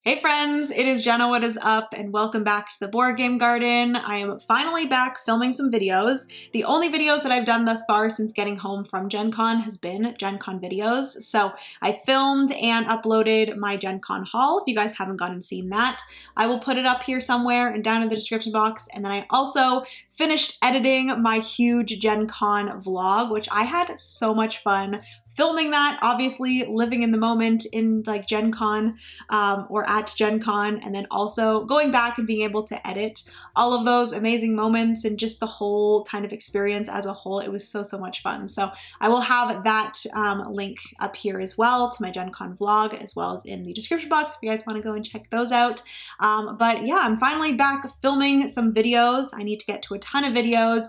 Hey friends, it is Jenna, what is up, and welcome back to the Board Game Garden. I am finally back filming some videos. The only videos that I've done thus far since getting home from Gen Con has been Gen Con videos. So I filmed and uploaded my Gen Con haul. If you guys haven't gone and seen that, I will put it up here somewhere and down in the description box. And then I also finished editing my huge Gen Con vlog, which I had so much fun filming that, obviously living in the moment in like Gen Con or at Gen Con, and then also going back and being able to edit all of those amazing moments and just the whole kind of experience as a whole. It was so much fun. So I will have that link up here as well to my Gen Con vlog, as well as in the description box if you guys want to go and check those out. But yeah, I'm finally back filming some videos. I need to get to a ton of videos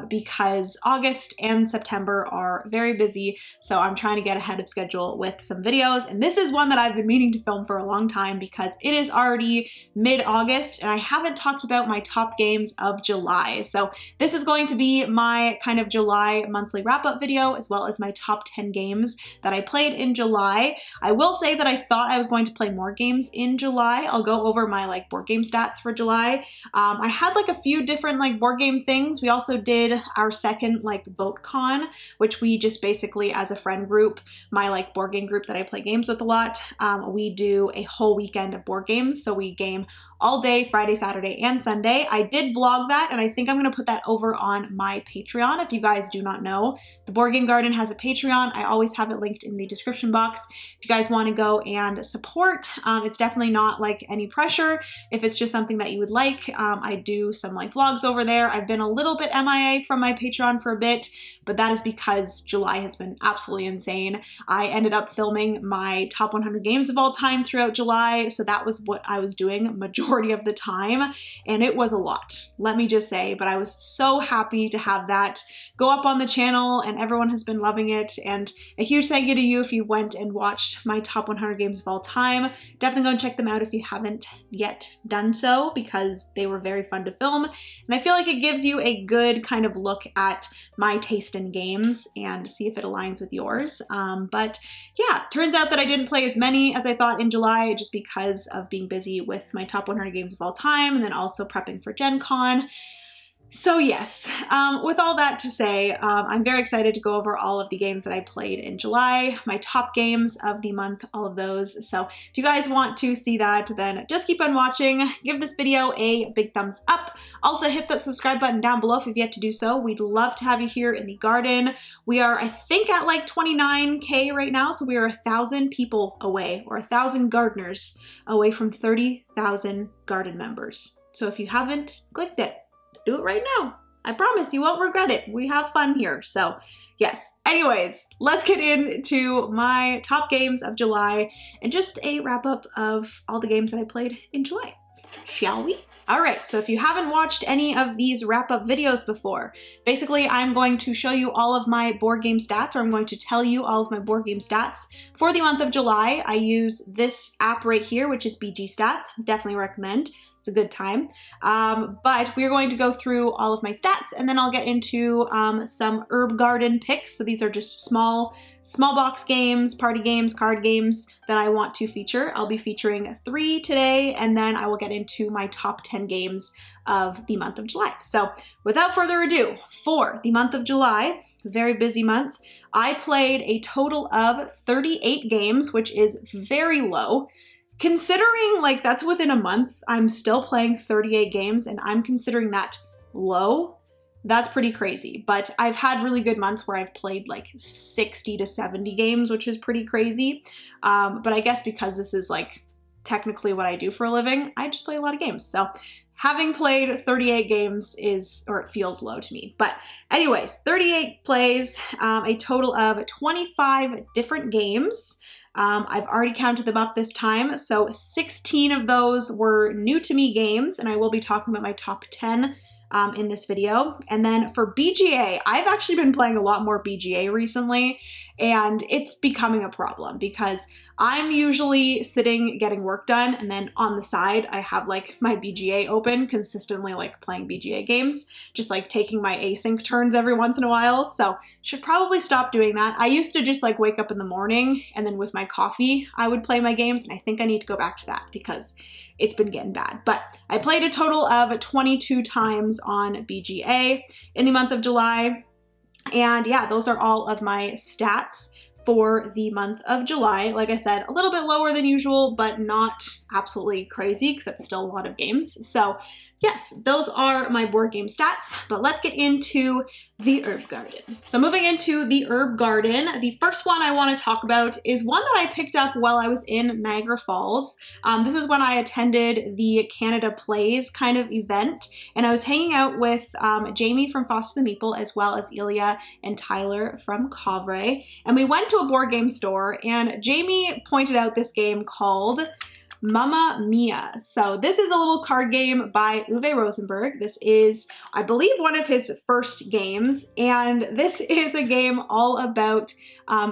because August and September are very busy. So I'm trying to get ahead of schedule with some videos. And this is one that I've been meaning to film for a long time because it is already mid-August and I haven't talked about my top games of July. So this is going to be my kind of July monthly wrap-up video, as well as my top 10 games that I played in July. I will say that I thought I was going to play more games in July. I'll go over my like board game stats for July. I had like a few different like board game things. We also did our second like boat con, which we just basically, as a friend group, my like board game group that I play games with a lot, we do a whole weekend of board games. So we game all day, Friday, Saturday, and Sunday. I did vlog that, and I think I'm going to put that over on my Patreon. If you guys do not know, the Board Game Garden has a Patreon. I always have it linked in the description box. If you guys want to go and support, it's definitely not like any pressure. If it's just something that you would like, I do some like vlogs over there. I've been a little bit MIA from my Patreon for a bit, but that is because July has been absolutely insane. I ended up filming my top 100 games of all time throughout July, so that was what I was doing majority of the time, and it was a lot, let me just say, but I was so happy to have that go up on the channel, and everyone has been loving it. And a huge thank you to you if you went and watched my top 100 games of all time. Definitely go and check them out if you haven't yet done so, because they were very fun to film, and I feel like it gives you a good kind of look at my taste in games and see if it aligns with yours. But yeah, turns out that I didn't play as many as I thought in July, just because of being busy with my top 100 games of all time and then also prepping for Gen Con. So yes, with all that to say, I'm very excited to go over all of the games that I played in July, my top games of the month, all of those. So if you guys want to see that, then just keep on watching. Give this video a big thumbs up. Also hit that subscribe button down below if you've yet to do so. We'd love to have you here in the garden. We are, I think, at like 29K right now, so we are 1,000 people away, or 1,000 gardeners away from 30,000 garden members. So if you haven't clicked it, do it right now. I promise you won't regret it. We have fun here. So yes. Anyways, let's get into my top games of July and just a wrap up of all the games that I played in July. Shall we? All right, so if you haven't watched any of these wrap-up videos before, basically I'm going to show you all of my board game stats, or I'm going to tell you all of my board game stats for the month of July. I use this app right here, which is BG Stats. Definitely recommend. It's a good time. But we're going to go through all of my stats, and then I'll get into some herb garden picks. So these are just small box games, party games, card games that I want to feature. I'll be featuring 3 today, and then I will get into my top 10 games of the month of July. So without further ado, for the month of July, very busy month, I played a total of 38 games, which is very low. Considering like that's within a month, I'm still playing 38 games, and I'm considering that low. That's pretty crazy, but I've had really good months where I've played like 60 to 70 games, which is pretty crazy. But I guess because this is like technically what I do for a living, I just play a lot of games. So having played 38 games it feels low to me. But anyways, 38 plays, a total of 25 different games. I've already counted them up this time, so 16 of those were new to me games, and I will be talking about my top 10 in this video. And then for BGA, I've actually been playing a lot more BGA recently, and it's becoming a problem because I'm usually sitting getting work done, and then on the side I have like my BGA open, consistently like playing BGA games, just like taking my async turns every once in a while. So should probably stop doing that. I used to just like wake up in the morning and then with my coffee I would play my games, and I think I need to go back to that because it's been getting bad. But I played a total of 22 times on BGA in the month of July. And yeah, those are all of my stats for the month of July. Like I said, a little bit lower than usual, but not absolutely crazy because it's still a lot of games. So yes, those are my board game stats, but let's get into the herb garden. So moving into the herb garden, the first one I want to talk about is one that I picked up while I was in Niagara Falls. This is when I attended the Canada Plays kind of event, and I was hanging out with Jamie from Foster the Meeple, as well as Ilya and Tyler from Covray, and we went to a board game store, and Jamie pointed out this game called Mamma Mia. So this is a little card game by Uwe Rosenberg. This is, I believe, one of his first games, and this is a game all about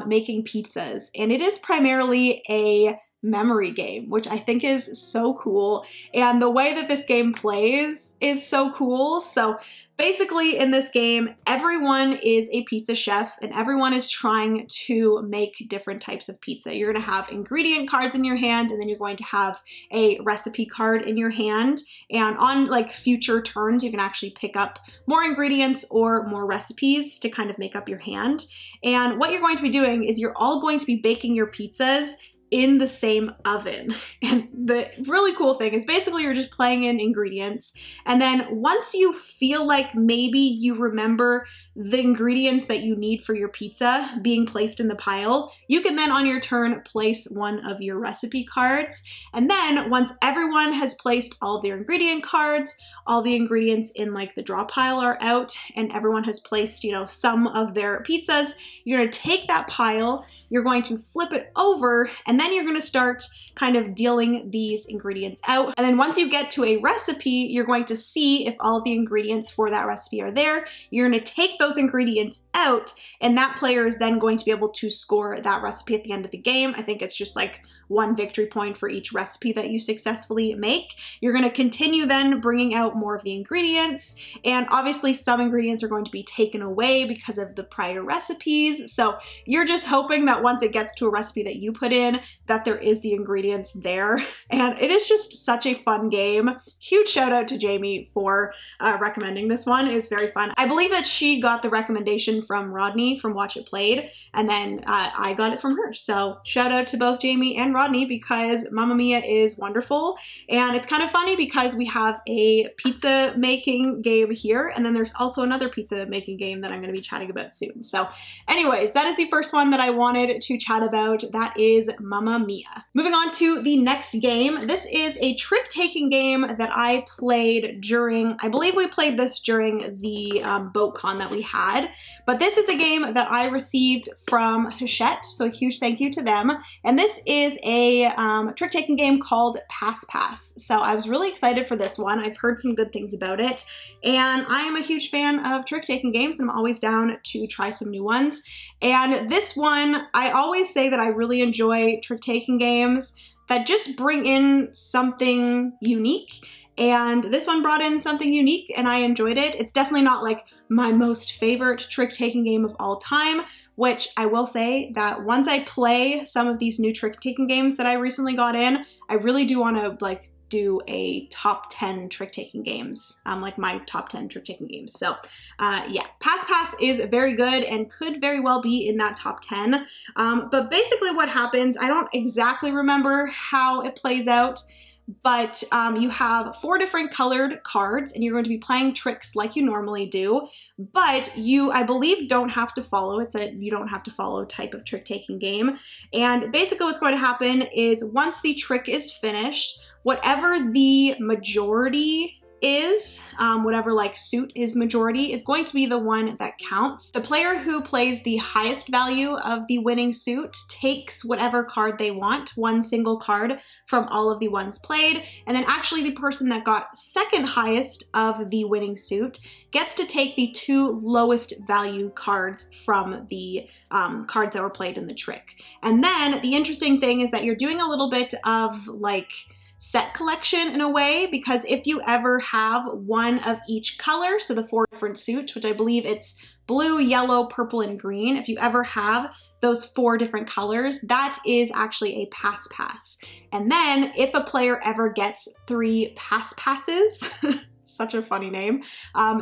making pizzas, and it is primarily a memory game, which I think is so cool, and the way that this game plays is so cool. So basically in this game, everyone is a pizza chef and everyone is trying to make different types of pizza. You're going to have ingredient cards in your hand, and then you're going to have a recipe card in your hand. And on like future turns, you can actually pick up more ingredients or more recipes to kind of make up your hand. And what you're going to be doing is you're all going to be baking your pizzas in the same oven. And the really cool thing is basically you're just playing in ingredients, and then once you feel like maybe you remember the ingredients that you need for your pizza being placed in the pile, you can then on your turn place one of your recipe cards. And then once everyone has placed all their ingredient cards, all the ingredients in like the draw pile are out, and everyone has placed, you know, some of their pizzas, you're going to take that pile, you're going to flip it over, and then you're going to start kind of dealing these ingredients out. And then once you get to a recipe, you're going to see if all of the ingredients for that recipe are there. You're going to take those ingredients out, and that player is then going to be able to score that recipe at the end of the game. I think it's just like one victory point for each recipe that you successfully make. You're going to continue then bringing out more of the ingredients, and obviously some ingredients are going to be taken away because of the prior recipes. So you're just hoping that once it gets to a recipe that you put in, that there is the ingredients there. And it is just such a fun game. Huge shout out to Jamie for recommending this one. It was very fun. I believe that she got the recommendation from Rodney from Watch It Played, and then I got it from her. So shout out to both Jamie and Rodney, because Mamma Mia is wonderful. And it's kind of funny because we have a pizza making game here, and then there's also another pizza making game that I'm going to be chatting about soon. So anyways, that is the first one that I wanted to chat about. That is Mamma Mia. Moving on to the next game. This is a trick-taking game that I played during, I believe we played this during the boat con that we had, but this is a game that I received from Hachette, so a huge thank you to them. And this is a trick-taking game called Pass Pass. So I was really excited for this one. I've heard some good things about it, and I am a huge fan of trick-taking games, and I'm always down to try some new ones. And this one, I always say that I really enjoy trick-taking games that just bring in something unique. And this one brought in something unique, and I enjoyed it. It's definitely not like my most favorite trick-taking game of all time, which I will say that once I play some of these new trick-taking games that I recently got in, I really do want to like do a top 10 trick-taking games, like my top 10 trick-taking games. So yeah, Pass Pass is very good and could very well be in that top 10. But basically what happens, I don't exactly remember how it plays out, but you have 4 different colored cards, and you're going to be playing tricks like you normally do, but you, I believe, don't have to follow. It's a you don't have to follow type of trick-taking game. And basically what's going to happen is once the trick is finished, whatever the majority is, whatever like suit is majority, is going to be the one that counts. The player who plays the highest value of the winning suit takes whatever card they want, one single card from all of the ones played, and then actually the person that got second highest of the winning suit gets to take the 2 lowest value cards from the cards that were played in the trick. And then the interesting thing is that you're doing a little bit of like set collection in a way, because if you ever have one of each color, so the 4 different suits, which I believe it's blue, yellow, purple, and green, if you ever have those 4 different colors, that is actually a pass. And then if a player ever gets 3 passes, such a funny name,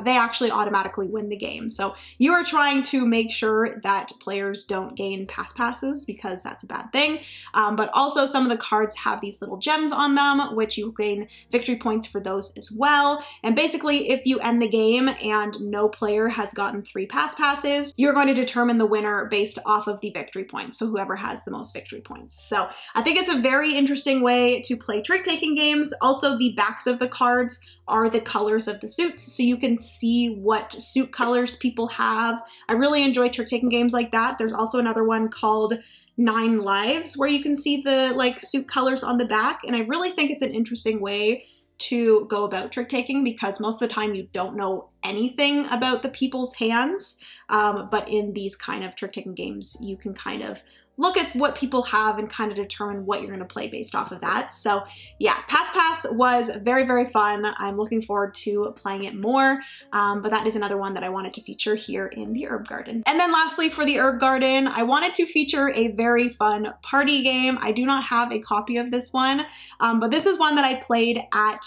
they actually automatically win the game. So you are trying to make sure that players don't gain passes because that's a bad thing. But also some of the cards have these little gems on them, which you gain victory points for those as well. And basically if you end the game and no player has gotten 3 passes, you're going to determine the winner based off of the victory points. So whoever has the most victory points. So I think it's a very interesting way to play trick-taking games. Also, the backs of the cards are the colors of the suits, so you can see what suit colors people have. I really enjoy trick-taking games like that. There's also another one called 9 Lives where you can see the like suit colors on the back, and I really think it's an interesting way to go about trick-taking because most of the time you don't know anything about the people's hands, but in these kind of trick-taking games you can kind of look at what people have and kind of determine what you're going to play based off of that. So yeah, Pass was very, very fun. I'm looking forward to playing it more, but that is another one that I wanted to feature here in the Herb Garden. And then lastly, for the Herb Garden, I wanted to feature a very fun party game. I do not have a copy of this one, but this is one that I played at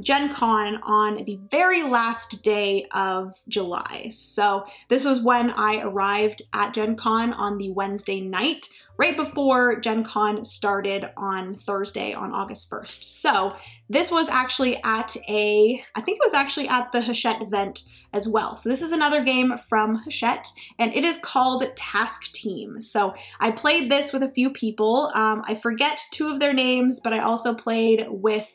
Gen Con on the very last day of July. So this was when I arrived at Gen Con on the Wednesday night, right before Gen Con started on Thursday on August 1st. So this was actually at I think it was actually at the Hachette event as well. So this is another game from Hachette, and it is called Task Team. So I played this with a few people. I forget 2 of their names, but I also played with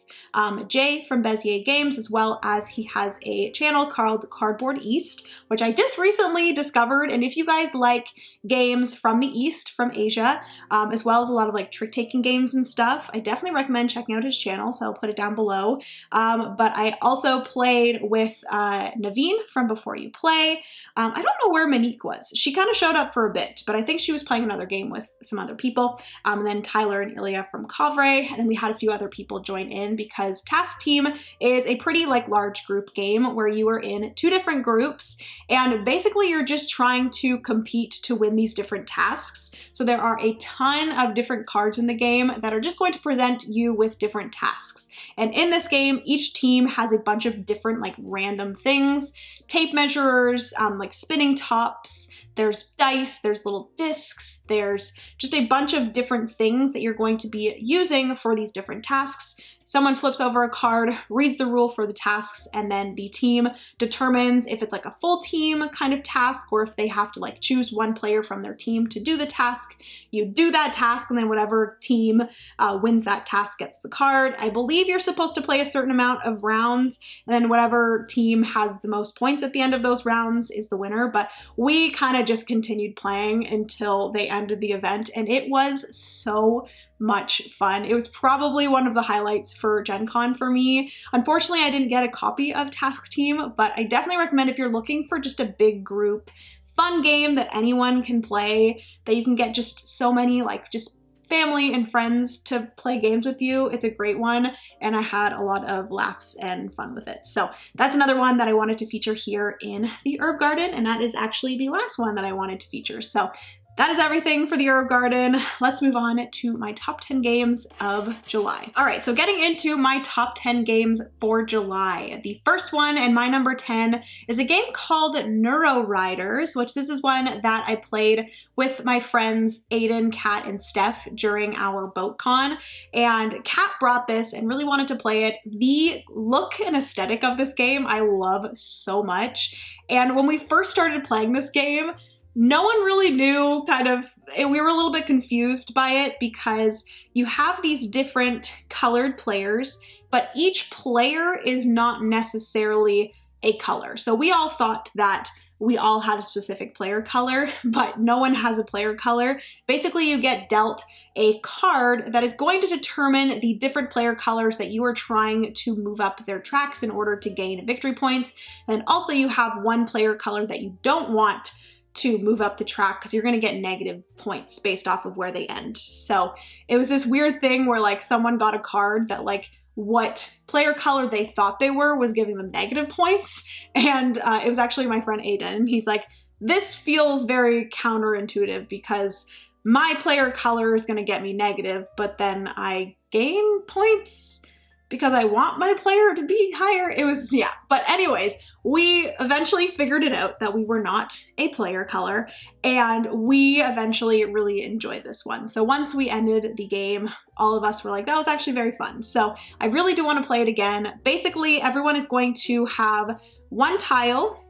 Jay from Bezier Games, as well as he has a channel called Cardboard East, which I just recently discovered. And if you guys like games from the East, from Asia, as well as a lot of like trick-taking games and stuff, I definitely recommend checking out his channel. So I'll put it down below. But I also played with Naveen from Before You Play. I don't know where Monique was. She kind of showed up for a bit, but I think she was playing another game with some other people. And then Tyler and Ilya from Covray. And then we had a few other people join in because Task Team is a pretty like large group game where you are in 2 different groups. And basically you're just trying to compete to win these different tasks. So there are a ton of different cards in the game that are just going to present you with different tasks. And in this game, each team has a bunch of different like random things, tape measurers, like spinning tops, there's dice, there's little discs, there's just a bunch of different things that you're going to be using for these different tasks. Someone flips over a card, reads the rule for the tasks, and then the team determines if it's like a full team kind of task or if they have to like choose one player from their team to do the task. You do that task, and then whatever team wins that task gets the card. I believe you're supposed to play a certain amount of rounds, and then whatever team has the most points at the end of those rounds is the winner. But we kind of just continued playing until they ended the event, and it was so much fun. It was probably one of the highlights for Gen Con for me. Unfortunately, I didn't get a copy of Task Team, but I definitely recommend if you're looking for just a big group, fun game that anyone can play, that you can get just so many like just family and friends to play games with you. It's a great one, and I had a lot of laughs and fun with it. So that's another one that I wanted to feature here in the Herb Garden, and that is actually the last one that I wanted to feature. So that is everything for the Herb Garden. Let's move on to my top 10 games of July. All right, so getting into my top 10 games for July. The first one and my number 10 is a game called Neuro Riders, which this is one that I played with my friends Aiden, Kat, and Steph during our boat con. And Kat brought this and really wanted to play it. The look and aesthetic of this game I love so much. And when we first started playing this game, no one really knew we were a little bit confused by it because you have these different colored players. but each player is not necessarily a color. So we all thought that we all had a specific player color, but no one has a player color. Basically, you get dealt a card that is going to determine the different player colors that you are trying to move up their tracks in order to gain victory points. And also you have one player color that you don't want to move up the track because you're going to get negative points based off of where they end. So it was this weird thing where like someone got a card that like what player color they thought they were was giving them negative points. And it was actually my friend Aiden. And he's like, this feels very counterintuitive because my player color is going to get me negative, but then I gain points because I want my player to be higher. It was, yeah. But anyways, we eventually figured it out that we were not a player color, and we eventually really enjoyed this one. So once we ended the game, all of us were like, that was actually very fun. So I really do want to play it again. Basically, everyone is going to have one tile,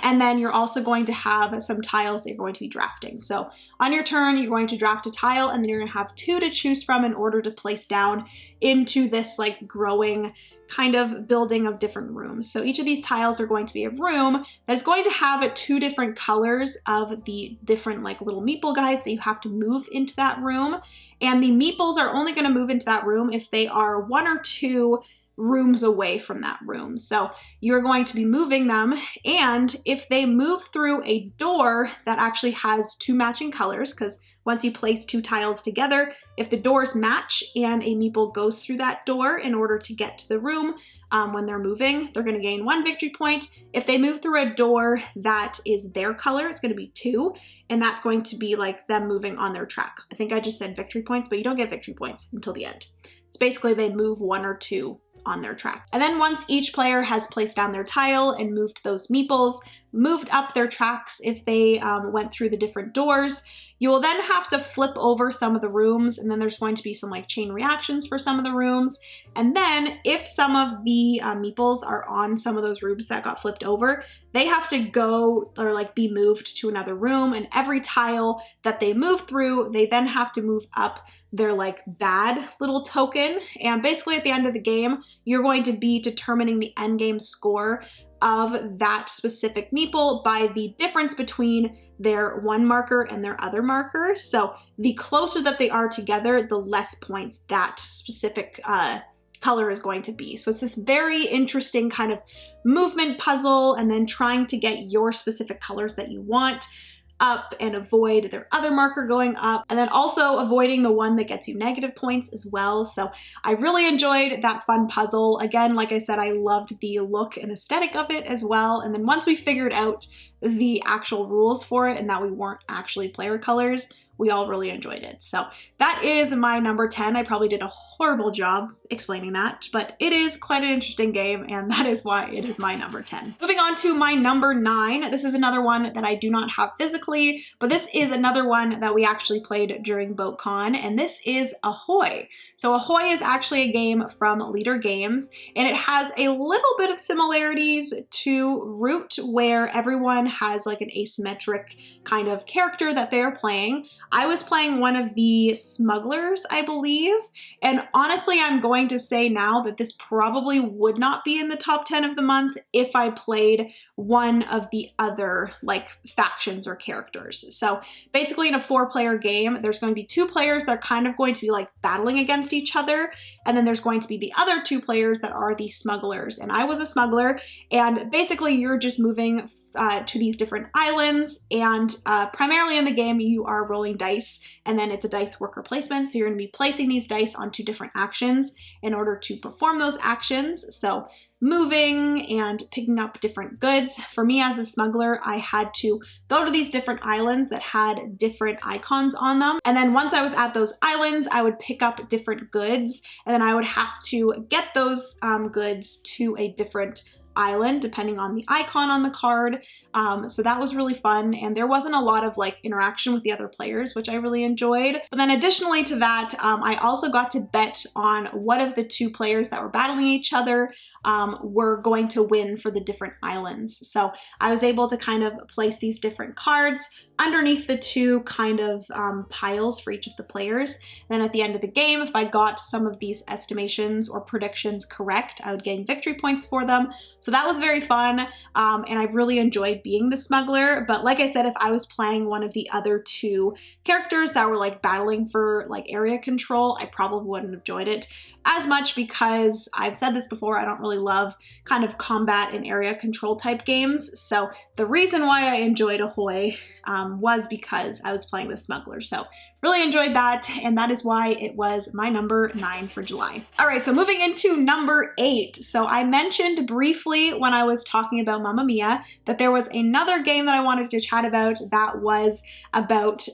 and then you're also going to have some tiles that you're going to be drafting. So on your turn, you're going to draft a tile, and then you're going to have 2 to choose from in order to place down into this like growing kind of building of different rooms. So each of these tiles are going to be a room that is going to have 2 different colors of the different like little meeple guys that you have to move into that room. And the meeples are only going to move into that room if they are 1 or 2 rooms away from that room. So you're going to be moving them, and if they move through a door that actually has 2 matching colors, because once you place 2 tiles together, if the doors match and a meeple goes through that door in order to get to the room when they're moving, they're going to gain 1 victory point. If they move through a door that is their color, it's going to be 2, and that's going to be like them moving on their track. I think I just said victory points, but you don't get victory points until the end. It's basically they move 1 or 2 on their track. And then once each player has placed down their tile and moved those meeples, moved up their tracks if they went through the different doors, you will then have to flip over some of the rooms, and then there's going to be some like chain reactions for some of the rooms. And then if some of the meeples are on some of those rooms that got flipped over, they have to go or like be moved to another room, and every tile that they move through, they then have to move up their like bad little token. And basically at the end of the game, you're going to be determining the end game score of that specific meeple by the difference between their one marker and their other marker. So the closer that they are together, the less points that specific color is going to be. So it's this very interesting kind of movement puzzle, and then trying to get your specific colors that you want up and avoid their other marker going up, and then also avoiding the one that gets you negative points as well. So I really enjoyed that fun puzzle. Again, like I said, I loved the look and aesthetic of it as well. And then once we figured out the actual rules for it and that we weren't actually player colors, we all really enjoyed it. So that is my number 10. I probably did a horrible job explaining that, but it is quite an interesting game, and that is why it is my number 10. Moving on to my number 9. This is another one that I do not have physically, but this is another one that we actually played during BoatCon, and this is Ahoy. So Ahoy is actually a game from Leader Games, and it has a little bit of similarities to Root, where everyone has like an asymmetric kind of character that they're playing. I was playing one of the smugglers, I believe, and honestly, I'm going to say now that this probably would not be in the top 10 of the month if I played one of the other like factions or characters. So basically in a 4-player game, there's going to be 2 players that are kind of going to be like battling against each other, and then there's going to be the other 2 players that are the smugglers. And I was a smuggler, and basically you're just moving to these different islands, and primarily in the game you are rolling dice, and then it's a dice worker placement, so you're going to be placing these dice onto different actions in order to perform those actions. So moving and picking up different goods. For me as a smuggler, I had to go to these different islands that had different icons on them, and then once I was at those islands, I would pick up different goods, and then I would have to get those goods to a different island depending on the icon on the card. So that was really fun, and there wasn't a lot of like interaction with the other players, which I really enjoyed. But then additionally to that, I also got to bet on what of the two players that were battling each other were going to win for the different islands. So I was able to kind of place these different cards underneath the two kind of piles for each of the players. Then at the end of the game, if I got some of these estimations or predictions correct, I would gain victory points for them. So that was very fun, and I really enjoyed being the smuggler. But like I said, if I was playing one of the other two characters that were like battling for like area control, I probably wouldn't have enjoyed it as much, because I've said this before, I don't really love kind of combat and area control type games. So the reason why I enjoyed Ahoy was because I was playing the smuggler. So really enjoyed that, and that is why it was my number 9 for July. All right, so moving into number 8. So I mentioned briefly when I was talking about Mamma Mia that there was another game that I wanted to chat about that was about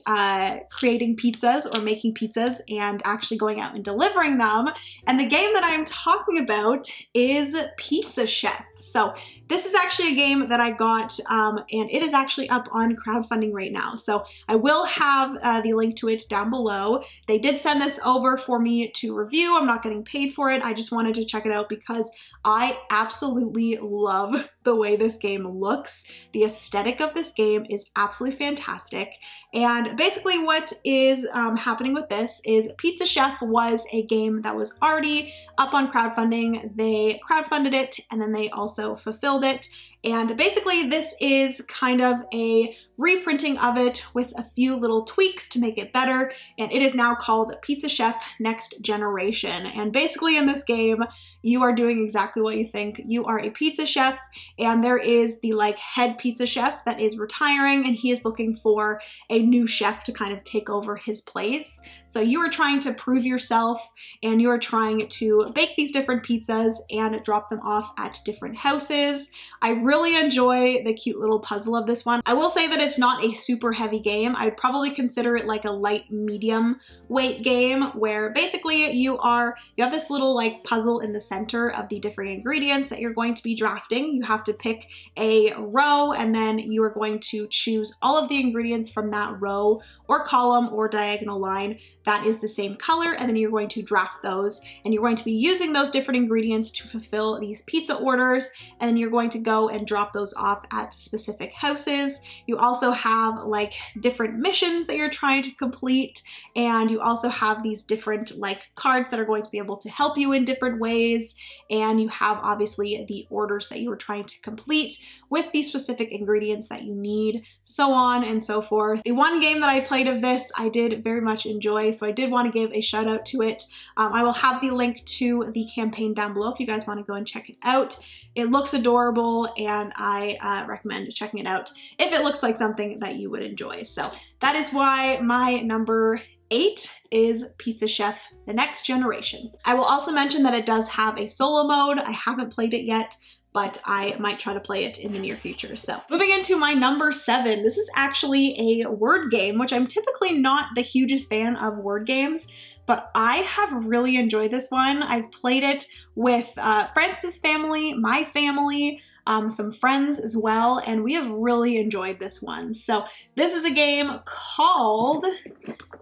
creating pizzas or making pizzas and actually going out and delivering them. And the game that I'm talking about is Pizza Chef. So this is actually a game that I got, and it is actually up on crowdfunding right now. So I will have the link to it down below. They did send this over for me to review. I'm not getting paid for it. I just wanted to check it out because I absolutely love the way this game looks. The aesthetic of this game is absolutely fantastic. And basically what is happening with this is Pizza Chef was a game that was already up on crowdfunding. They crowdfunded it and then they also fulfilled it. And basically this is kind of a reprinting of it with a few little tweaks to make it better. And it is now called Pizza Chef Next Generation. And basically in this game, you are doing exactly what you think. You are a pizza chef, and there is the like head pizza chef that is retiring, and he is looking for a new chef to kind of take over his place. So you are trying to prove yourself, and you are trying to bake these different pizzas and drop them off at different houses. I really enjoy the cute little puzzle of this one. I will say that it's not a super heavy game. I'd probably consider it like a light medium weight game where basically you have this little like puzzle in the center of the different ingredients that you're going to be drafting. You have to pick a row, and then you are going to choose all of the ingredients from that row or column or diagonal line that is the same color, and then you're going to draft those, and you're going to be using those different ingredients to fulfill these pizza orders, and then you're going to go and drop those off at specific houses. You also have like different missions that you're trying to complete, and you also have these different like cards that are going to be able to help you in different ways, and you have obviously the orders that you are trying to complete with the specific ingredients that you need, so on and so forth. The one game that I played of this, I did very much enjoy, so I did want to give a shout out to it. I will have the link to the campaign down below if you guys want to go and check it out. It looks adorable, and I recommend checking it out if it looks like something that you would enjoy. So that is why my number 8 is Pizza Chef The Next Generation. I will also mention that it does have a solo mode. I haven't played it yet, but I might try to play it in the near future. So moving into my number 7, this is actually a word game, which I'm typically not the hugest fan of word games, but I have really enjoyed this one. I've played it with Francis' family, my family, some friends as well, and we have really enjoyed this one. So this is a game called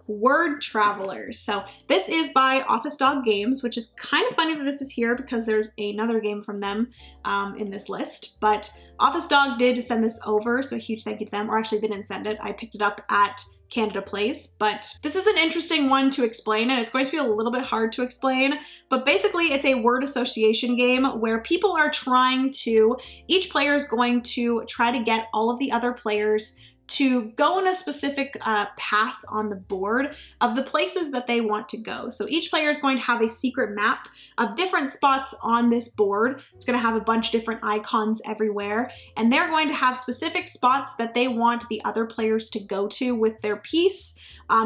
Word Travelers. So this is by Office Dog Games, which is kind of funny that this is here because there's another game from them in this list, but Office Dog did send this over, so a huge thank you to them, or actually they didn't send it. I picked it up at Canada Place, but this is an interesting one to explain, and it's going to be a little bit hard to explain, but basically it's a word association game where people are each player is going to try to get all of the other players to go in a specific path on the board of the places that they want to go. So each player is going to have a secret map of different spots on this board. It's going to have a bunch of different icons everywhere, and they're going to have specific spots that they want the other players to go to with their piece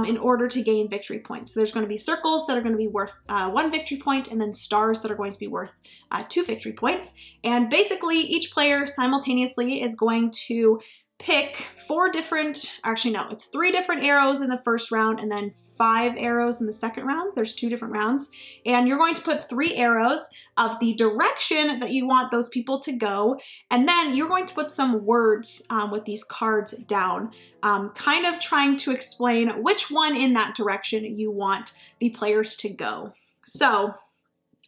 in order to gain victory points. So there's going to be circles that are going to be worth 1 victory point, and then stars that are going to be worth 2 victory points. And basically each player simultaneously is going to pick 4 different, actually no, it's 3 different arrows in the first round and then 5 arrows in the second round. There's 2 different rounds. And you're going to put 3 arrows of the direction that you want those people to go. And then you're going to put some words with these cards down, kind of trying to explain which one in that direction you want the players to go. So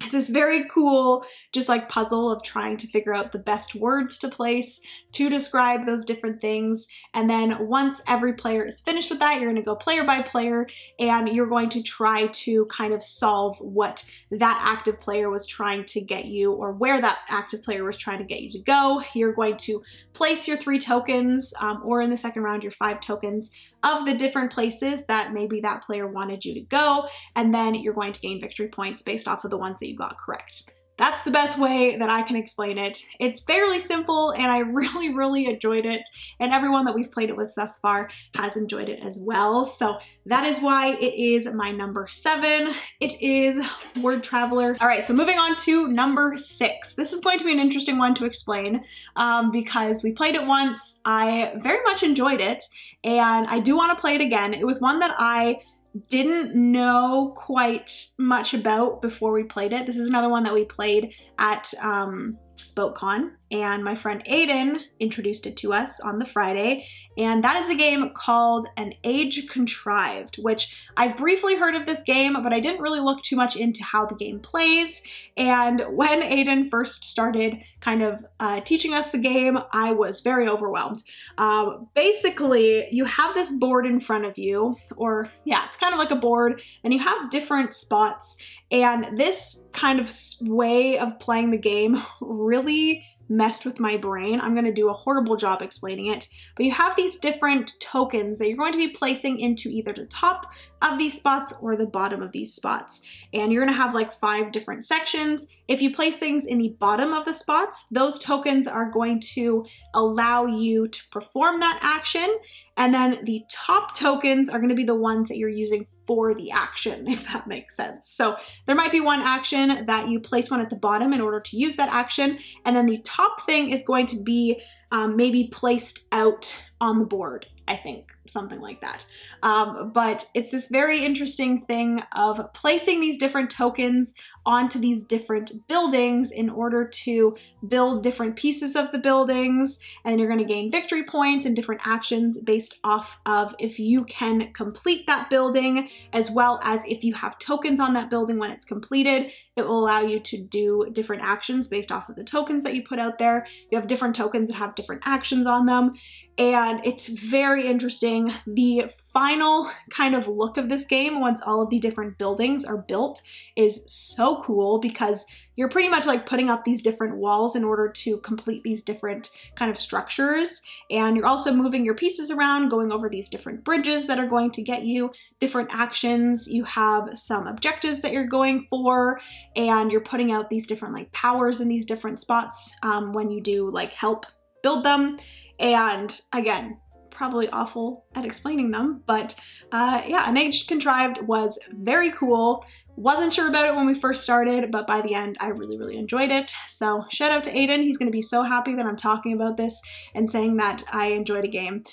it's this very cool, just like puzzle of trying to figure out the best words to place to describe those different things. And then once every player is finished with that, you're gonna go player by player and you're going to try to kind of solve what that active player was trying to get you, or where that active player was trying to get you to go. You're going to place your 3 tokens, or in the second round, your 5 tokens of the different places that maybe that player wanted you to go, and then you're going to gain victory points based off of the ones that you got correct. That's the best way that I can explain it. It's fairly simple and I really, really enjoyed it, and everyone that we've played it with thus far has enjoyed it as well. So that is why it is my number 7. It is Word Traveler. All right, so moving on to number 6. This is going to be an interesting one to explain because we played it once. I very much enjoyed it and I do want to play it again. It was one that I didn't know quite much about before we played it. This is another one that we played at BoatCon, and my friend Aiden introduced it to us on the Friday, and that is a game called an Age Contrived, which I've briefly heard of this game, but I didn't really look too much into how the game plays. And when Aiden first started kind of teaching us the game, I was very overwhelmed. Basically, you have this board in front of you, or yeah, it's kind of like a board, and you have different spots. And this kind of way of playing the game really messed with my brain. I'm going to do a horrible job explaining it, but you have these different tokens that you're going to be placing into either the top of these spots or the bottom of these spots. And you're going to have like 5 different sections. If you place things in the bottom of the spots, those tokens are going to allow you to perform that action. And then the top tokens are going to be the ones that you're using for the action, if that makes sense. So there might be one action that you place one at the bottom in order to use that action. And then the top thing is going to be maybe placed out on the board, I think, something like that. But it's this very interesting thing of placing these different tokens onto these different buildings in order to build different pieces of the buildings, and you're going to gain victory points and different actions based off of if you can complete that building, as well as if you have tokens on that building when it's completed. It will allow you to do different actions based off of the tokens that you put out there. You have different tokens that have different actions on them, and it's very interesting. The final kind of look of this game, once all of the different buildings are built, is so cool because you're pretty much like putting up these different walls in order to complete these different kind of structures. And you're also moving your pieces around, going over these different bridges that are going to get you different actions. You have some objectives that you're going for, and you're putting out these different like powers in these different spots when you do like help build them. And again, probably awful at explaining them, but yeah, an Age Contrived was very cool. Wasn't sure about it when we first started, but by the end, I really, really enjoyed it. So shout out to Aiden. He's going to be so happy that I'm talking about this and saying that I enjoyed a game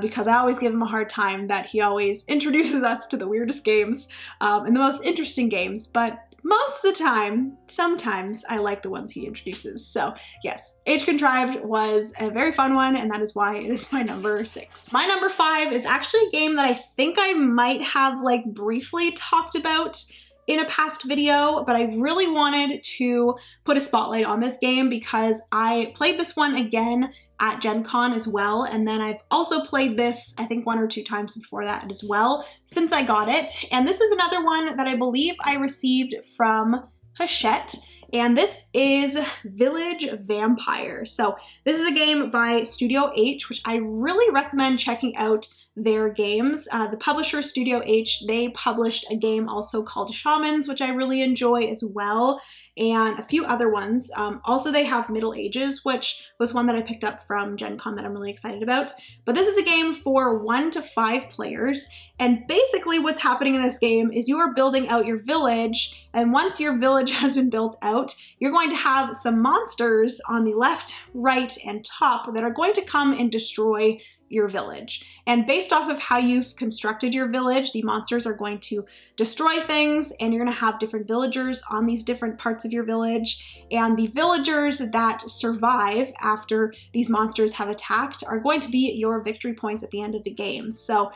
because I always give him a hard time that he always introduces us to the weirdest games and the most interesting games, but most of the time, sometimes I like the ones he introduces. So yes, Age Contrived was a very fun one, and that is why it is my number 6. My number 5 is actually a game that I think I might have like briefly talked about in a past video, but I really wanted to put a spotlight on this game because I played this one again at Gen Con as well, and then I've also played this I think 1 or 2 times before that as well since I got it. And this is another one that I believe I received from Hachette, and this is Village Vampire. So this is a game by Studio H, which I really recommend checking out their games. The publisher Studio H, they published a game also called Shamans, which I really enjoy as well, and a few other ones. Also, they have Middle Ages, which was one that I picked up from Gen Con that I'm really excited about. But this is a game for 1 to 5 players, and basically what's happening in this game is you are building out your village, and once your village has been built out, you're going to have some monsters on the left, right, and top that are going to come and destroy your village. And based off of how you've constructed your village, the monsters are going to destroy things, and you're going to have different villagers on these different parts of your village. And the villagers that survive after these monsters have attacked are going to be your victory points at the end of the game. So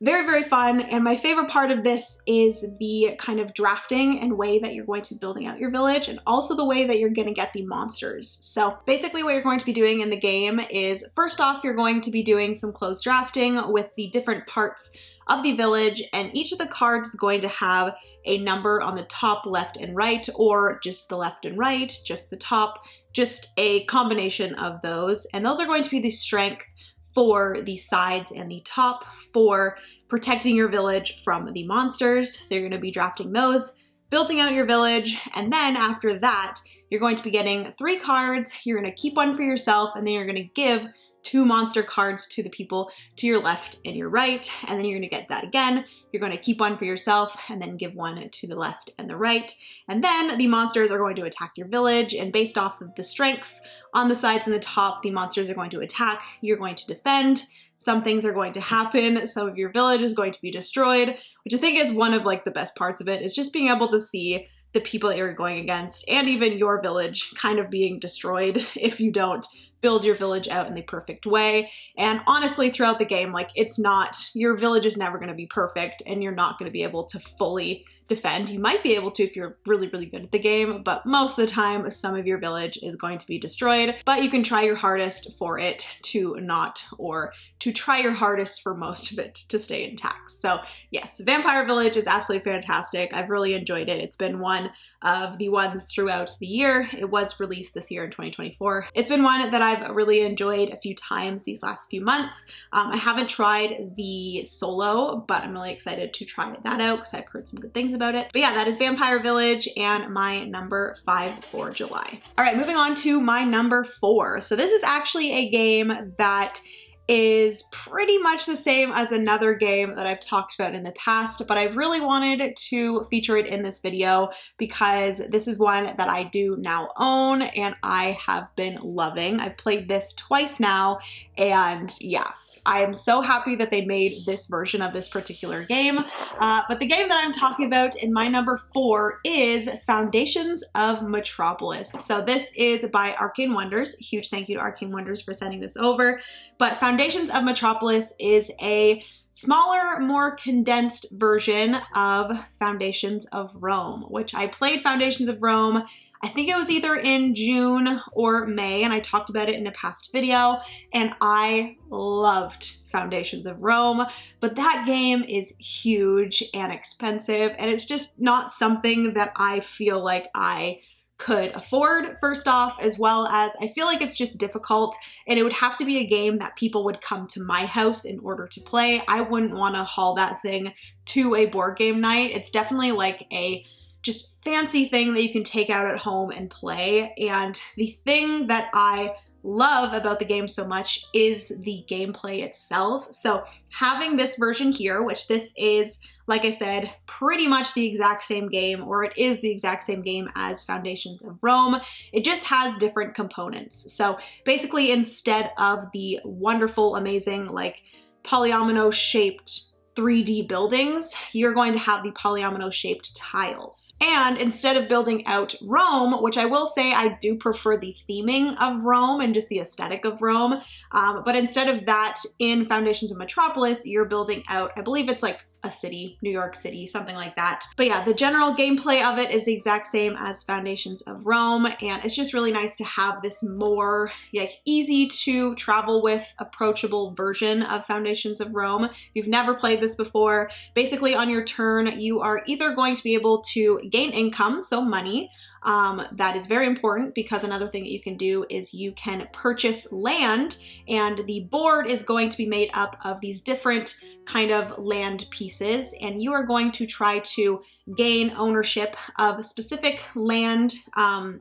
very, very fun. And my favorite part of this is the kind of drafting and way that you're going to be building out your village, and also the way that you're going to get the monsters. So basically what you're going to be doing in the game is, first off, you're going to be doing some close drafting with the different parts of the village, and each of the cards is going to have a number on the top, left, and right, or just the left and right, just the top, just a combination of those. And those are going to be the strength for the sides and the top for protecting your village from the monsters. So you're going to be drafting those, building out your village, and then after that, you're going to be getting 3 cards. You're going to keep one for yourself, and then you're going to give 2 monster cards to the people to your left and your right, and then you're going to get that again. You're going to keep one for yourself and then give one to the left and the right. And then the monsters are going to attack your village, and based off of the strengths on the sides and the top, the monsters are going to attack. You're going to defend. Some things are going to happen. Some of your village is going to be destroyed, which I think is one of like the best parts of it, is just being able to see the people that you're going against and even your village kind of being destroyed if you don't build your village out in the perfect way. And honestly, throughout the game, like, it's not, your village is never going to be perfect, and you're not going to be able to fully defend. You might be able to if you're really, really good at the game, but most of the time, some of your village is going to be destroyed, but you can try your hardest for it to not, or to try your hardest for most of it to stay intact. So yes, Vampire Village is absolutely fantastic. I've really enjoyed it. It's been one of the ones throughout the year. It was released this year in 2024. It's been one that I've really enjoyed a few times these last few months. I haven't tried the solo, but I'm really excited to try that out because I've heard some good things about it. But yeah, that is Vampire Village and my number 5 for July. All right, moving on to my number 4. So this is actually a game that is pretty much the same as another game that I've talked about in the past, but I really wanted to feature it in this video because this is one that I do now own and I have been loving. I've played this twice now, and yeah, I am so happy that they made this version of this particular game. But the game that I'm talking about in my number 4 is Foundations of Metropolis. So this is by Arcane Wonders. Huge thank you to Arcane Wonders for sending this over. But Foundations of Metropolis is a smaller, more condensed version of Foundations of Rome, which I played Foundations of Rome, I think it was either in June or May, and I talked about it in a past video, and I loved Foundations of Rome, but that game is huge and expensive, and it's just not something that I feel like I could afford, first off, as well as I feel like it's just difficult, and it would have to be a game that people would come to my house in order to play. I wouldn't want to haul that thing to a board game night. It's definitely like a just fancy thing that you can take out at home and play. And the thing that I love about the game so much is the gameplay itself. So having this version here, which this is, like I said, pretty much the exact same game, or it is the exact same game as Foundations of Rome. It just has different components. So basically, instead of the wonderful, amazing, like polyomino shaped 3D buildings, you're going to have the polyomino shaped tiles. And instead of building out Rome, which I will say I do prefer the theming of Rome and just the aesthetic of Rome, but instead of that, in Foundations of Metropolis, you're building out, I believe it's like a city, New York City, something like that. But yeah, the general gameplay of it is the exact same as Foundations of Rome, and it's just really nice to have this more like easy to travel with, approachable version of Foundations of Rome. If you've never played this before, basically on your turn, you are either going to be able to gain income, so money, That is very important because another thing that you can do is you can purchase land, and the board is going to be made up of these different kind of land pieces, and you are going to try to gain ownership of specific land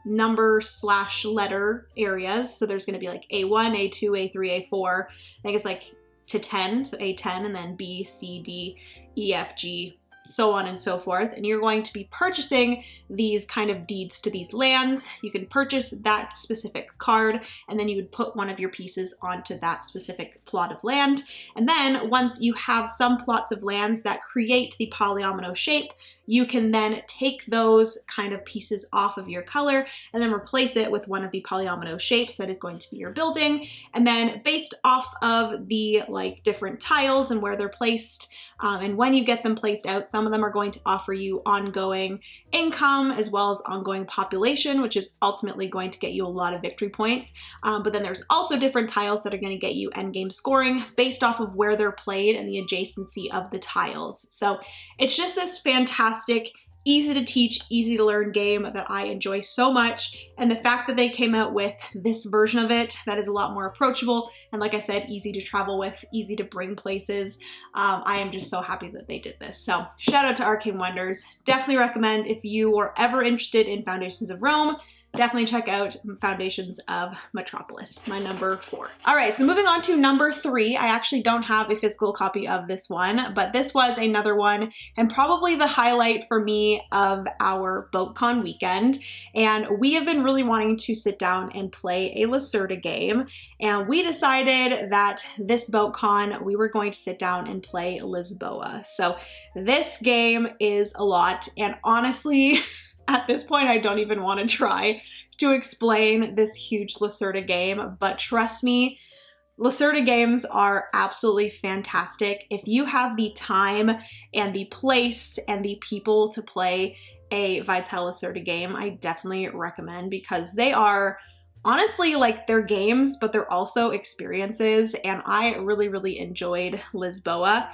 number/letter areas. So there's going to be like A1, A2, A3, A4. I think it's like to 10, so A10, and then B, C, D, E, F, G, so on and so forth. And you're going to be purchasing these kind of deeds to these lands. You can purchase that specific card, and then you would put one of your pieces onto that specific plot of land. And then once you have some plots of lands that create the polyomino shape, you can then take those kind of pieces off of your color and then replace it with one of the polyomino shapes that is going to be your building. And then based off of the like different tiles and where they're placed, and when you get them placed out, some of them are going to offer you ongoing income as well as ongoing population, which is ultimately going to get you a lot of victory points. But then there's also different tiles that are going to get you endgame scoring based off of where they're played and the adjacency of the tiles. So it's just this fantastic, easy to teach, easy to learn game that I enjoy so much. And the fact that they came out with this version of it that is a lot more approachable and, like I said, easy to travel with, easy to bring places, I am just so happy that they did this. So shout out to Arcane Wonders. Definitely recommend if you are ever interested in Foundations of Rome, definitely check out Foundations of Metropolis, my number 4. All right, so moving on to number 3. I actually don't have a physical copy of this one, but this was another one and probably the highlight for me of our BoatCon weekend. And we have been really wanting to sit down and play a Lacerda game. And we decided that this BoatCon, we were going to sit down and play Lisboa. So this game is a lot, and honestly, at this point, I don't even want to try to explain this huge Lacerda game, but trust me, Lacerda games are absolutely fantastic. If you have the time and the place and the people to play a Vital Lacerda game, I definitely recommend, because they are honestly like they're games, but they're also experiences, and I really enjoyed Lisboa.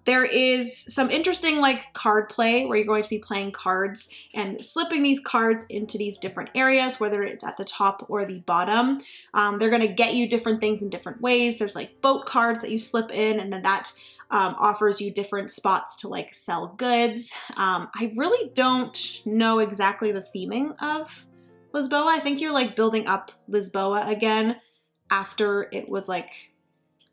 There is some interesting like card play where you're going to be playing cards and slipping these cards into these different areas, whether it's at the top or the bottom. They're going to get you different things in different ways. There's like boat cards that you slip in, and then that offers you different spots to like sell goods. I really don't know exactly the theming of Lisboa. I think you're like building up Lisboa again after it was like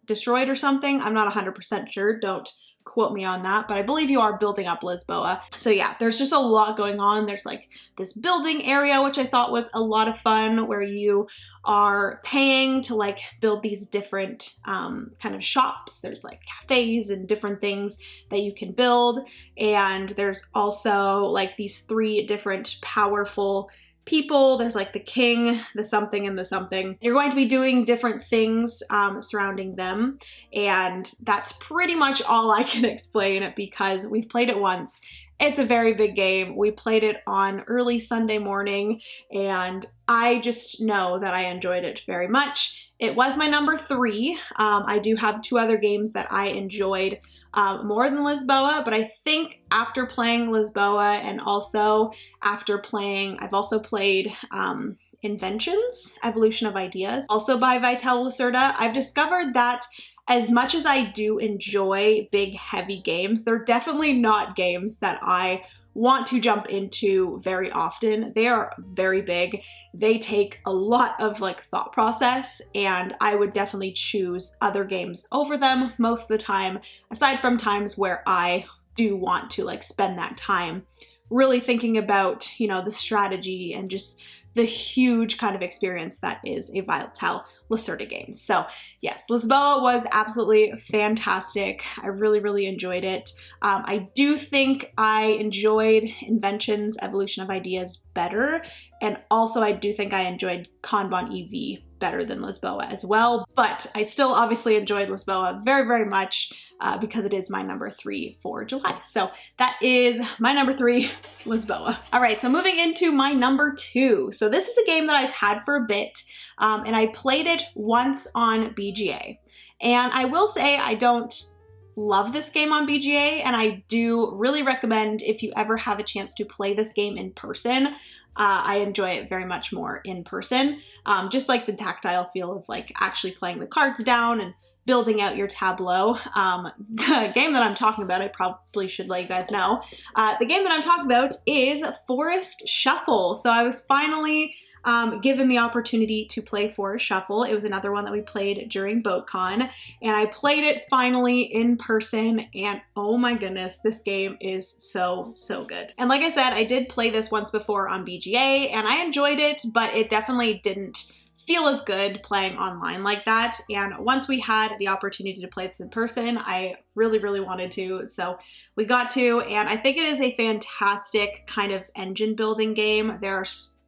destroyed or something. I'm not 100% sure. Don't quote me on that, but I believe you are building up Lisboa. So yeah, there's just a lot going on. There's like this building area, which I thought was a lot of fun, where you are paying to like build these different kind of shops. There's like cafes and different things that you can build. And there's also like these 3 different powerful people. There's like the king, the something, and the something. You're going to be doing different things surrounding them, and that's pretty much all I can explain because we've played it once. It's a very big game. We played it on early Sunday morning, and I just know that I enjoyed it very much. It was my number 3. I do have 2 other games that I enjoyed more than Lisboa, but I think after playing Lisboa and also after playing, I've also played Inventions, Evolution of Ideas, also by Vital Lacerda. I've discovered that as much as I do enjoy big, heavy games, they're definitely not games that I want to jump into very often. They are very big. They take a lot of like thought process, and I would definitely choose other games over them most of the time, aside from times where I do want to like spend that time really thinking about, you know, the strategy and just the huge kind of experience that is a Vital Lacerda game. So yes, Lisboa was absolutely fantastic. I really enjoyed it. I do think I enjoyed Inventions, Evolution of Ideas better. And also I do think I enjoyed Kanban EV better than Lisboa as well. But I still obviously enjoyed Lisboa very much because it is my number 3 for July. So that is my number 3, Lisboa. All right, so moving into my number 2. So this is a game that I've had for a bit, and I played it once on BGA. And I will say I don't love this game on BGA, and I do really recommend if you ever have a chance to play this game in person. I enjoy it very much more in person. Just like the tactile feel of like actually playing the cards down and building out your tableau. The game that I'm talking about, I probably should let you guys know. The game that I'm talking about is Forest Shuffle. So I was finally given the opportunity to play Forest Shuffle. It was another one that we played during BoatCon, and I played it finally in person, and oh my goodness, this game is so, so good. And like I said, I did play this once before on BGA, and I enjoyed it, but it definitely didn't feel as good playing online like that. And once we had the opportunity to play this in person, I really, really wanted to. So we got to, and I think it is a fantastic kind of engine building game. There are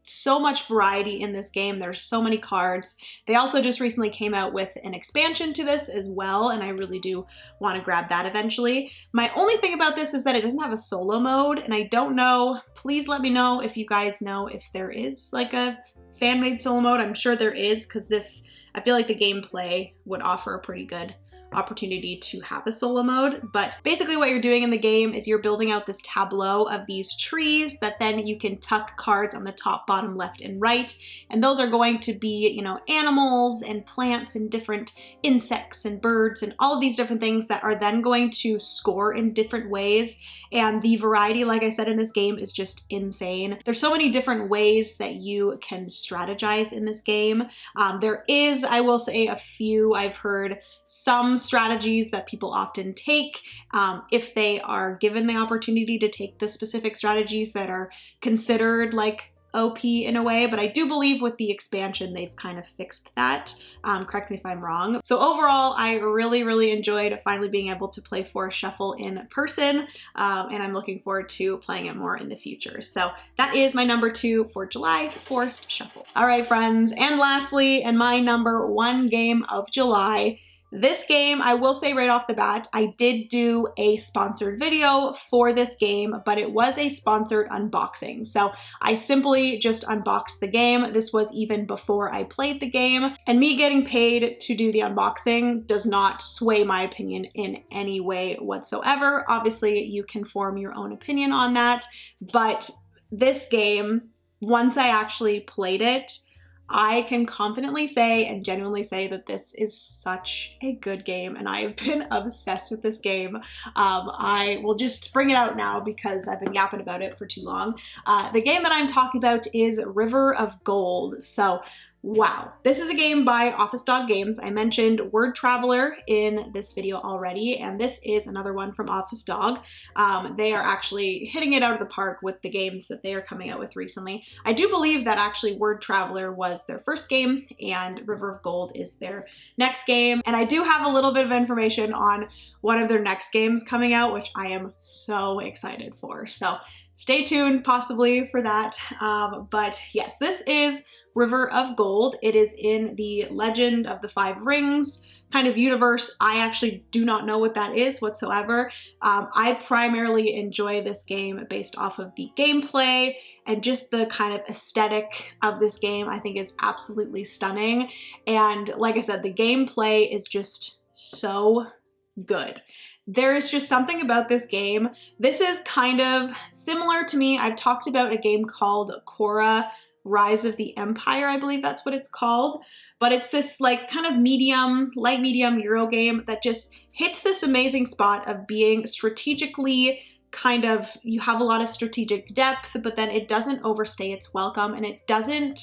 so much variety in this game. There's so many cards. They also just recently came out with an expansion to this as well, and I really do want to grab that eventually. My only thing about this is that it doesn't have a solo mode, and I don't know, please let me know if you guys know if there is like a fan-made solo mode. I'm sure there is, because this, I feel like the gameplay would offer a pretty good opportunity to have a solo mode. But basically what you're doing in the game is you're building out this tableau of these trees that then you can tuck cards on the top, bottom, left, and right. And those are going to be, you know, animals and plants and different insects and birds and all of these different things that are then going to score in different ways. And the variety, like I said, in this game is just insane. There's so many different ways that you can strategize in this game. There is, I will say, a few. I've heard some strategies that people often take if they are given the opportunity to take the specific strategies that are considered like OP in a way, but I do believe with the expansion they've kind of fixed that. Correct me if I'm wrong. So overall, I really, really enjoyed finally being able to play Forest Shuffle in person, and I'm looking forward to playing it more in the future. So that is my number 2 for July, Forest Shuffle. All right, friends, and lastly, and my number 1 game of July. This game, I will say right off the bat, I did do a sponsored video for this game, but it was a sponsored unboxing. So I simply just unboxed the game. This was even before I played the game, and me getting paid to do the unboxing does not sway my opinion in any way whatsoever. Obviously, you can form your own opinion on that, but this game, once I actually played it, I can confidently say and genuinely say that this is such a good game, and I have been obsessed with this game. I will just bring it out now because I've been yapping about it for too long. The game that I'm talking about is River of Gold. So wow, this is a game by Office Dog Games. I mentioned Word Traveler in this video already, and this is another one from Office Dog. They are actually hitting it out of the park with the games that they are coming out with recently. I do believe that actually Word Traveler was their first game and River of Gold is their next game. And I do have a little bit of information on one of their next games coming out, which I am so excited for. So stay tuned possibly for that. But yes, this is River of Gold. It is in the Legend of the Five Rings kind of universe. I actually do not know what that is whatsoever. I primarily enjoy this game based off of the gameplay and just the kind of aesthetic of this game. I think is absolutely stunning. And like I said, the gameplay is just so good. There is just something about this game. This is kind of similar to me. I've talked about a game called Korra Rise of the Empire, I believe that's what it's called. But it's this like kind of medium, light medium Euro game that just hits this amazing spot of being strategically kind of, you have a lot of strategic depth, but then it doesn't overstay its welcome and it doesn't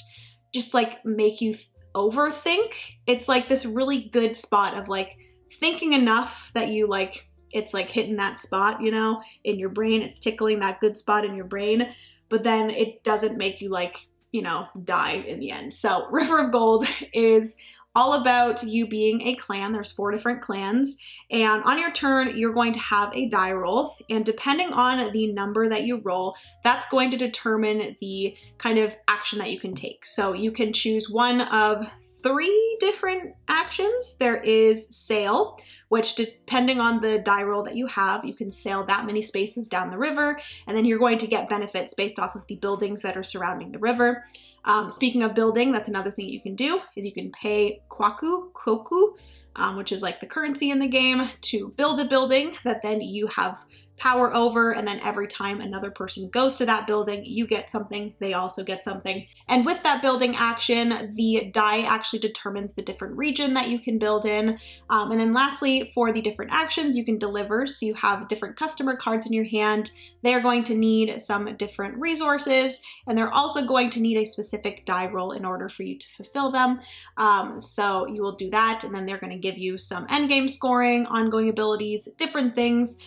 just like make you overthink. It's like this really good spot of like thinking enough that you like, it's like hitting that spot, you know, in your brain. It's tickling that good spot in your brain, but then it doesn't make you like, you know, die in the end. So River of Gold is all about you being a clan. There's 4 different clans, and on your turn, you're going to have a die roll, and depending on the number that you roll, that's going to determine the kind of action that you can take. So you can choose one of 3 different actions. There is sail, which depending on the die roll that you have, you can sail that many spaces down the river, and then you're going to get benefits based off of the buildings that are surrounding the river. Speaking of building, that's another thing you can do, is you can pay koku, which is like the currency in the game, to build a building that then you have power over, and then every time another person goes to that building, you get something, they also get something. And with that building action, the die actually determines the different region that you can build in. And then lastly, for the different actions, you can deliver. So you have different customer cards in your hand. They're going to need some different resources, and they're also going to need a specific die roll in order for you to fulfill them. So you will do that, and then they're going to give you some endgame scoring, ongoing abilities, different things.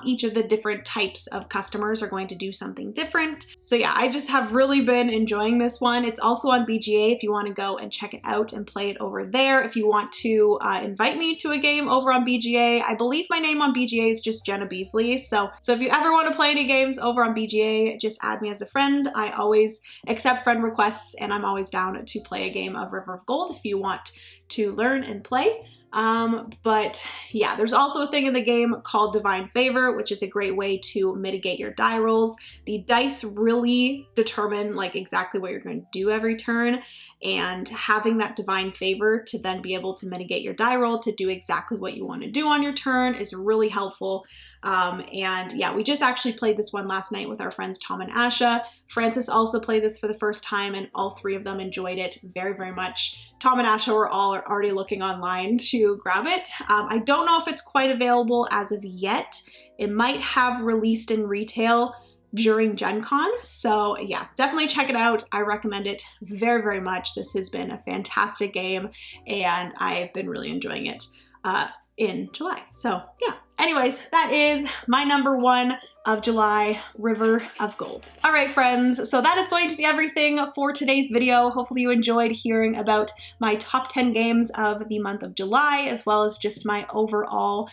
Each of the different types of customers are going to do something different. So yeah, I just have really been enjoying this one. It's also on BGA if you want to go and check it out and play it over there. If you want to invite me to a game over on BGA, I believe my name on BGA is just Jenna Beasley. So if you ever want to play any games over on BGA, just add me as a friend. I always accept friend requests, and I'm always down to play a game of River of Gold if you want to learn and play. But yeah, there's also a thing in the game called Divine Favor, which is a great way to mitigate your die rolls. The dice really determine like exactly what you're going to do every turn, and having that Divine Favor to then be able to mitigate your die roll to do exactly what you want to do on your turn is really helpful. And yeah, we just actually played this one last night with our friends Tom and Asha. Francis also played this for the first time, and all three of them enjoyed it very, very much. Tom and Asha were all already looking online to grab it. I don't know if it's quite available as of yet. It might have released in retail during Gen Con. So yeah, definitely check it out. I recommend it very, very much. This has been a fantastic game, and I've been really enjoying it in July. So yeah. Anyways, that is my number one of July, River of Gold. All right, friends, so that is going to be everything for today's video. Hopefully you enjoyed hearing about my top 10 games of the month of July, as well as just my overall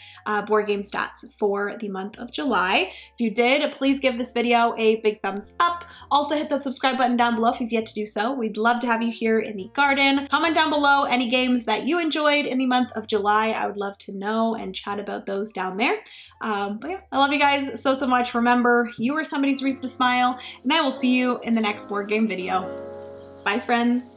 board game stats for the month of July. If you did, please give this video a big thumbs up. Also hit the subscribe button down below if you've yet to do so. We'd love to have you here in the garden. Comment down below any games that you enjoyed in the month of July. I would love to know and chat about those down there. But yeah, I love you guys so much. Remember, you are somebody's reason to smile, and I will see you in the next board game video. Bye, friends.